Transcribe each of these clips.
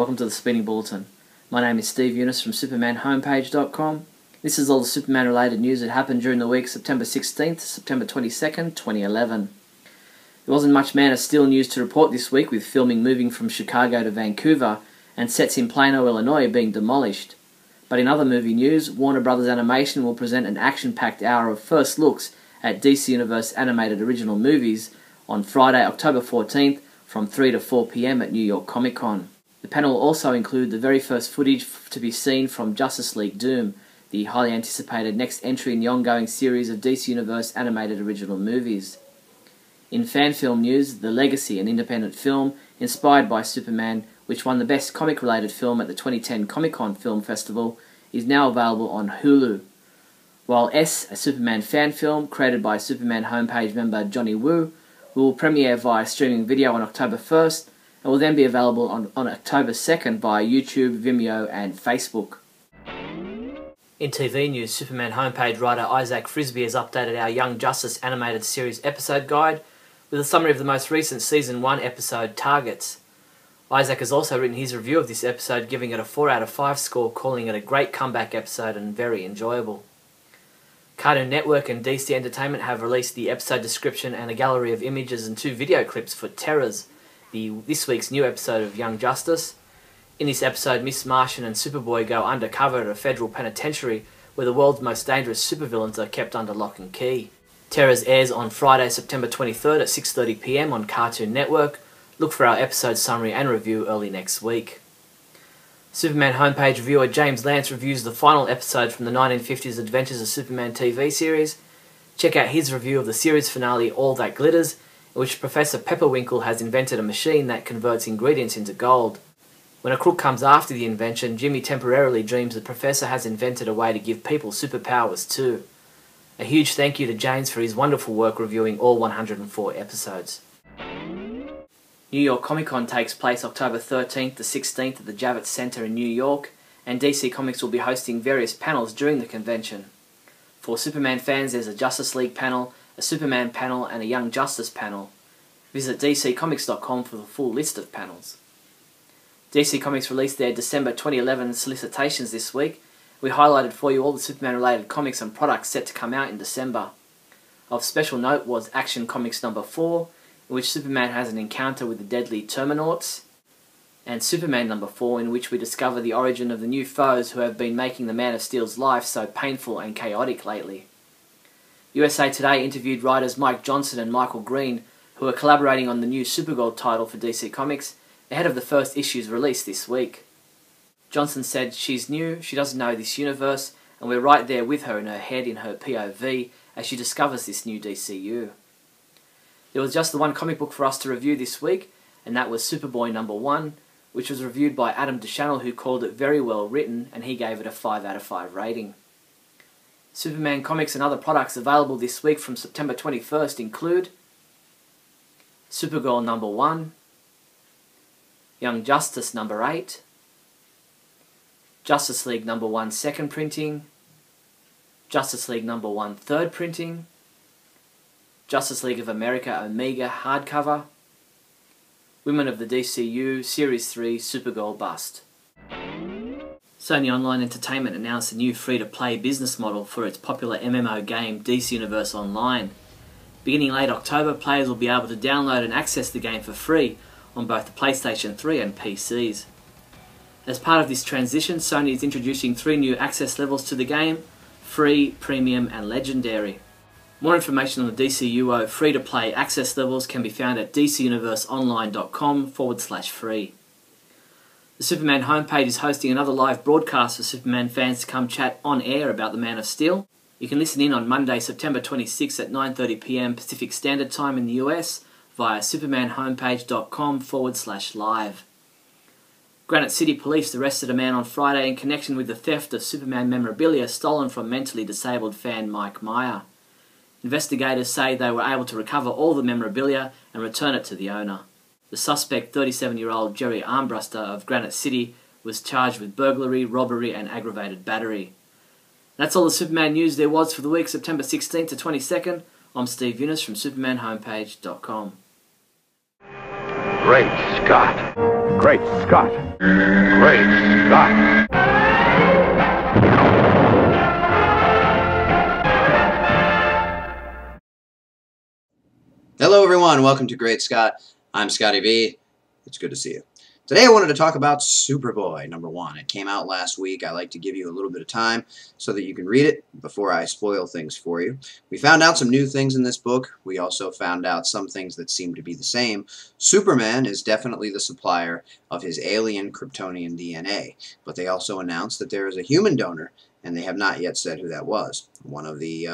welcome to the Spinning Bulletin. My name is Steve Younis from supermanhomepage.com. This is all the Superman related news that happened during the week September 16th to September 22nd, 2011. There wasn't much Man of Steel news to report this week, with filming moving from Chicago to Vancouver and sets in Plano, Illinois being demolished. But in other movie news, Warner Bros. Animation will present an action-packed hour of first looks at DC Universe animated original movies on Friday, October 14th from 3 to 4 p.m. at New York Comic Con. The panel will also include the very first footage to be seen from Justice League Doom, the highly anticipated next entry in the ongoing series of DC Universe animated original movies. In fan film news, The Legacy, an independent film inspired by Superman, which won the Best Comic-related Film at the 2010 Comic-Con Film Festival, is now available on Hulu. While S, a Superman fan film created by Superman homepage member Johnny Woo, will premiere via streaming video on October 1st and will then be available on October 2nd via YouTube, Vimeo and Facebook. In TV news, Superman homepage writer Isaac Frisby has updated our Young Justice animated series episode guide with a summary of the most recent Season 1 episode, Targets. Isaac has also written his review of this episode, giving it a 4 out of 5 score, calling it a great comeback episode and very enjoyable. Cartoon Network and DC Entertainment have released the episode description and a gallery of images and 2 video clips for Terrors, this week's new episode of Young Justice. In this episode, Miss Martian and Superboy go undercover at a federal penitentiary where the world's most dangerous supervillains are kept under lock and key. Terrors airs on Friday, September 23rd at 6:30 p.m. on Cartoon Network. Look for our episode summary and review early next week. Superman homepage reviewer James Lance reviews the final episode from the 1950s Adventures of Superman TV series. Check out his review of the series finale, All That Glitters, in which Professor Pepperwinkle has invented a machine that converts ingredients into gold. When a crook comes after the invention, Jimmy temporarily dreams the Professor has invented a way to give people superpowers too. A huge thank you to James for his wonderful work reviewing all 104 episodes. New York Comic Con takes place October 13th to 16th at the Javits Center in New York, and DC Comics will be hosting various panels during the convention. For Superman fans, there's a Justice League panel, a Superman panel and a Young Justice panel. Visit dccomics.com for the full list of panels. DC Comics released their December 2011 solicitations this week. We highlighted for you all the Superman related comics and products set to come out in December. Of special note was Action Comics number 4, in which Superman has an encounter with the deadly Terminauts, and Superman number 4, in which we discover the origin of the new foes who have been making the Man of Steel's life so painful and chaotic lately. USA Today interviewed writers Mike Johnson and Michael Green, who are collaborating on the new Supergirl title for DC Comics, ahead of the first issue's release this week. Johnson said she's new, she doesn't know this universe, and we're right there with her in her head, in her POV, as she discovers this new DCU. There was just the one comic book for us to review this week, and that was Superboy number 1, which was reviewed by Adam DeChannel, who called it very well written, and he gave it a 5 out of 5 rating. Superman comics and other products available this week from September 21st include Supergirl number 1, Young Justice number 8, Justice League number 1 second printing, Justice League number 1 third printing, Justice League of America Omega hardcover, Women of the DCU Series 3 Supergirl bust. Sony Online Entertainment announced a new free-to-play business model for its popular MMO game DC Universe Online. Beginning late October, players will be able to download and access the game for free on both the PlayStation 3 and PCs. As part of this transition, Sony is introducing 3 new access levels to the game: Free, Premium and Legendary. More information on the DCUO free-to-play access levels can be found at dcuniverseonline.com/free. The Superman homepage is hosting another live broadcast for Superman fans to come chat on air about the Man of Steel. You can listen in on Monday, September 26th at 9:30 p.m. Pacific Standard Time in the US via supermanhomepage.com/live. Granite City Police arrested a man on Friday in connection with the theft of Superman memorabilia stolen from mentally disabled fan Mike Meyer. Investigators say they were able to recover all the memorabilia and return it to the owner. The suspect, 37-year-old Jerry Armbruster of Granite City, was charged with burglary, robbery and aggravated battery. That's all the Superman news there was for the week September 16th to 22nd. I'm Steve Younis from supermanhomepage.com. Great Scott! Great Scott! Great Scott! Hello everyone, welcome to Great Scott. I'm Scotty V. It's good to see you. Today I wanted to talk about Superboy #1. It came out last week. I like to give you a little bit of time so that you can read it before I spoil things for you. We found out some new things in this book. We also found out some things that seem to be the same. Superman is definitely the supplier of his alien Kryptonian DNA, but they also announced that there is a human donor, and they have not yet said who that was. One of the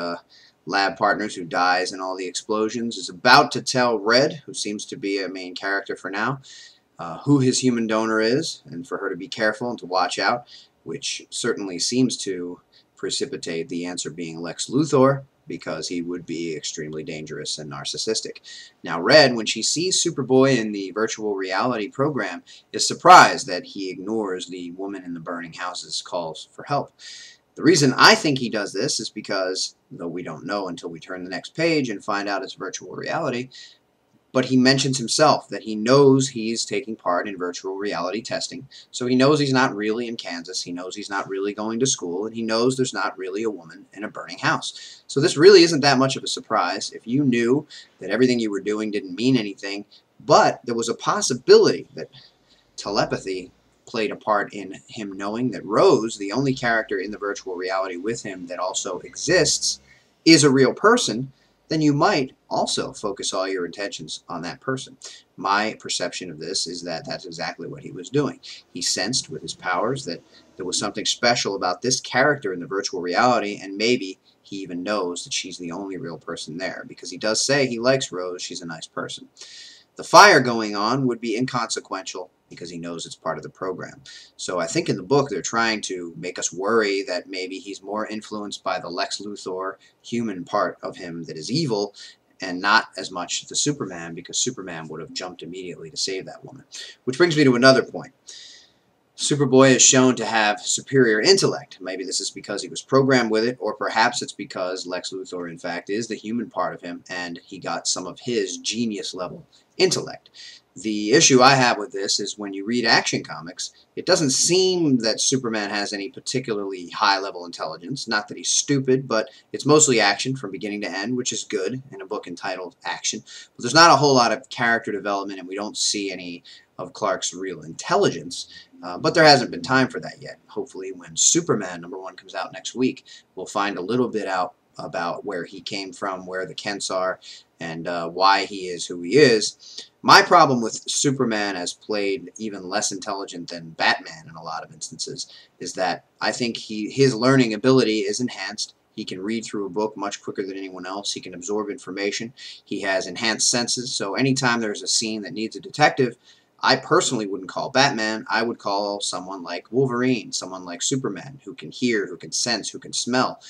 lab partners who dies in all the explosions is about to tell Red, who seems to be a main character for now, who his human donor is, and for her to be careful and to watch out, which certainly seems to precipitate the answer being Lex Luthor, because he would be extremely dangerous and narcissistic. Now Red, when she sees Superboy in the virtual reality program, is surprised that he ignores the woman in the burning house's calls for help. The reason I think he does this is because, though we don't know until we turn the next page and find out it's virtual reality, but he mentions himself that he knows he's taking part in virtual reality testing, so he knows he's not really in Kansas, he knows he's not really going to school, and he knows there's not really a woman in a burning house. So this really isn't that much of a surprise. If you knew that everything you were doing didn't mean anything, but there was a possibility that telepathy played a part in him knowing that Rose, the only character in the virtual reality with him that also exists, is a real person, then you might also focus all your attentions on that person. My perception of this is that that's exactly what he was doing. He sensed with his powers that there was something special about this character in the virtual reality, and maybe he even knows that she's the only real person there, because he does say he likes Rose, she's a nice person. The fire going on would be inconsequential because he knows it's part of the program. So I think in the book they're trying to make us worry that maybe he's more influenced by the Lex Luthor human part of him that is evil, and not as much the Superman, because Superman would have jumped immediately to save that woman. Which brings me to another point. Superboy is shown to have superior intellect. Maybe this is because he was programmed with it, or perhaps it's because Lex Luthor, in fact, is the human part of him, and he got some of his genius-level intellect. The issue I have with this is when you read Action Comics, it doesn't seem that Superman has any particularly high-level intelligence. Not that he's stupid, but it's mostly action from beginning to end, which is good in a book entitled Action. But there's not a whole lot of character development, and we don't see any of Clark's real intelligence. But there hasn't been time for that yet. Hopefully when Superman #1 comes out next week, we'll find a little bit out about where he came from, where the Kents are, and why he is who he is. My problem with Superman, as played even less intelligent than Batman in a lot of instances, is that I think his learning ability is enhanced. He can read through a book much quicker than anyone else. He can absorb information. He has enhanced senses, so anytime there's a scene that needs a detective, I personally wouldn't call Batman. I would call someone like Wolverine, someone like Superman, who can hear, who can sense, who can smell.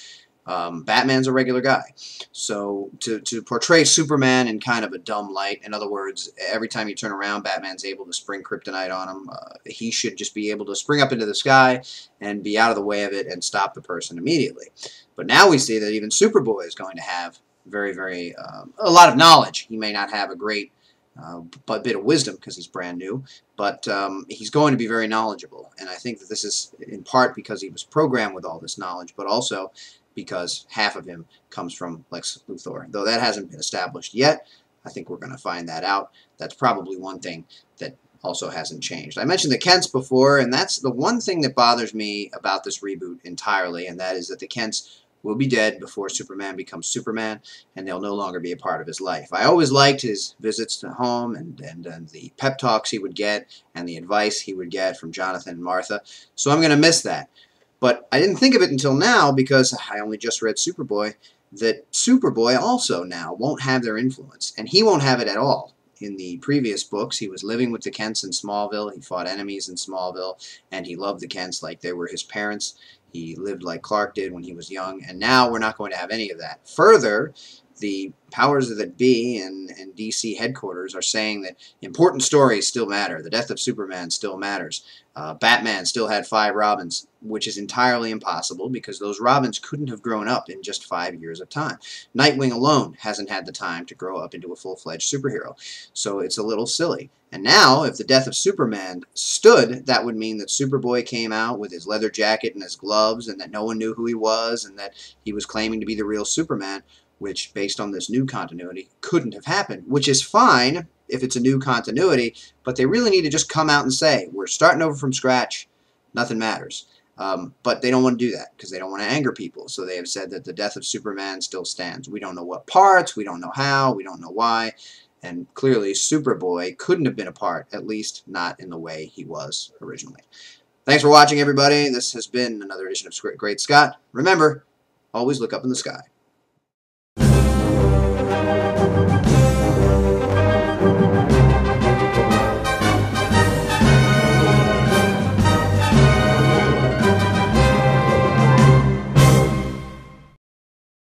Batman's a regular guy. So to portray Superman in kind of a dumb light, in other words, every time you turn around, Batman's able to spring kryptonite on him. He should just be able to spring up into the sky and be out of the way of it and stop the person immediately. But now we see that even Superboy is going to have a lot of knowledge. He may not have a great bit of wisdom because he's brand new, but he's going to be very knowledgeable. And I think that this is in part because he was programmed with all this knowledge, but also because half of him comes from Lex Luthor. Though that hasn't been established yet, I think we're going to find that out. That's probably one thing that also hasn't changed. I mentioned the Kents before, and that's the one thing that bothers me about this reboot entirely, and that is that the Kents will be dead before Superman becomes Superman, and they'll no longer be a part of his life. I always liked his visits to home and the pep talks he would get and the advice he would get from Jonathan and Martha, so I'm going to miss that. But I didn't think of it until now, because I only just read Superboy, that Superboy also now won't have their influence, and he won't have it at all. In the previous books, he was living with the Kents in Smallville, he fought enemies in Smallville, and he loved the Kents like they were his parents. He lived like Clark did when he was young, and now we're not going to have any of that. Further, the powers that be and DC headquarters are saying that important stories still matter. The death of Superman still matters. Batman still had 5 Robins, which is entirely impossible because those Robins couldn't have grown up in just 5 years of time. Nightwing alone hasn't had the time to grow up into a full-fledged superhero. So it's a little silly. And now, if the death of Superman stood, that would mean that Superboy came out with his leather jacket and his gloves, and that no one knew who he was, and that he was claiming to be the real Superman, which, based on this new continuity, couldn't have happened, which is fine if it's a new continuity, but they really need to just come out and say, we're starting over from scratch, nothing matters. But they don't want to do that because they don't want to anger people, so they have said that the death of Superman still stands. We don't know what parts, we don't know how, we don't know why, and clearly Superboy couldn't have been a part, at least not in the way he was originally. Thanks for watching, everybody. This has been another edition of Great Scott. Remember, always look up in the sky.